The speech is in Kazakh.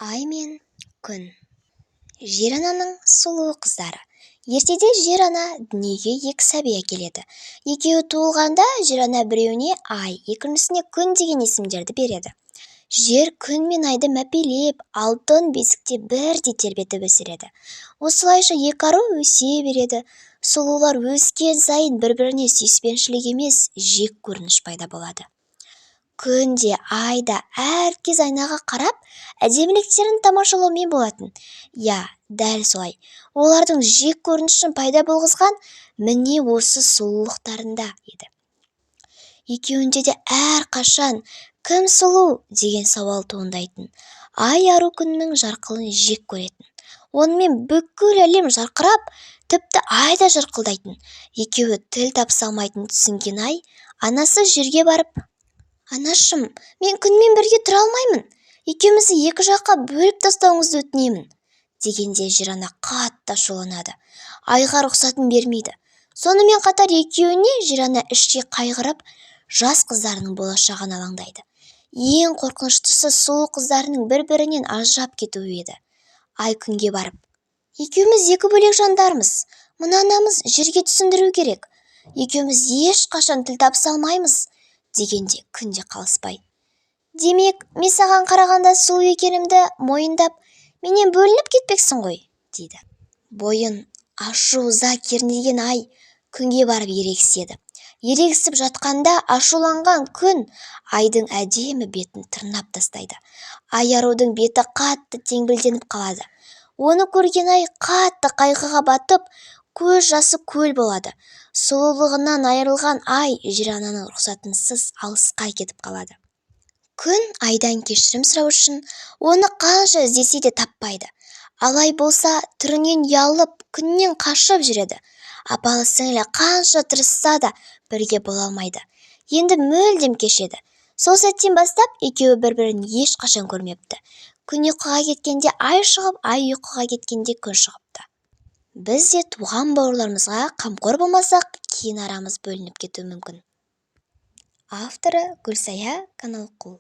Ай мен күн. Жер ананың сұлу қыздары. Ертеде жер ана дүниеге екі сәби әкеледі. Екеуі туылғанда жер ана біреуіне ай, екіншісіне күн деген есімдерді береді. Жер күн мен айды мәпелеп, алтын бесікте бірдей тербетіп өсіреді. Осылайша екі ару өсе береді. Сұлулар өскен сайын бір-біріне сүйіспеншілік емес, жек көрініш пайда болады. Күн де, ай да әркез айнаға қарап, әдеміліктерін тамашалаумен болатын. Дәл солай. Олардың жек көрінішін пайда болғызған міне осы сұлулықтарында еді. Екеуінде де әрқашан кім сұлу деген сауал туындайтын. Ай ару күннің жарқылын жек көретін. Онымен бүкіл әлем жарқырап, тіпті ай да жарқылдайтын. Екеуі тіл тапса алмайтын түсінген ай, анасы жерге барып: «Анашым, мен күнмен бірге тұра алмаймын. Екеумізді екі жаққа бөліп тастауыңызды өтінемін», дегенде жер ана қатты ашуланады. Айға рұқсатын бермейді. Сонымен қатар екеуіне жер ана іштей қайғырып, жас қыздарының болашағын алаңдайды. Ең қорқыныштысы сұлу қыздарының бір-бірінен ажырап кетуі еді. Ай күнге барып: «Екеуміз екі бөлек жандармыз. Мына анамыз жерге түсіндіру керек. Екеуміз ешқашан тіл табыса алмаймыз», дегенде күнде қалыспай: «Демек, мен саған қарағанда сұлу екенімді мойындап, менен бөлініп кетпексің ғой», дейді. Бойын ашу-ыза кернеген ай күнге барып ерегіседі. Ерегісіп жатқанда ашуланған күн айдың әдемі бетін тырнап тастайды. Ай арудың беті қатты теңбілденіп қалады. Оны көрген ай қатты қайғыға батып, көз жасы көл болады. Сұлулығынан айырылған ай жер ананың рұқсатынсыз алысқа кетіп қалады. Күн айдан кешірім сұрау үшін оны қанша іздесе де таппайды. Алай болса түрінен ұялып, күннен қашып жүреді. Апалы-сіңлі қанша тырысса да бірге бола алмайды. Енді мүлдем кешеді. Сол сәттен бастап екеуі бір-бірін ешқашан көрмепті. Күн ұйқыға кеткенде ай шығып, ай ұйқыға кеткенде күн шығыпты. Біз де туған бауырларымызға қамқор болмасақ, кейін арамыз бөлініп кетуі мүмкін. Авторы Гүлсая Каналқұл.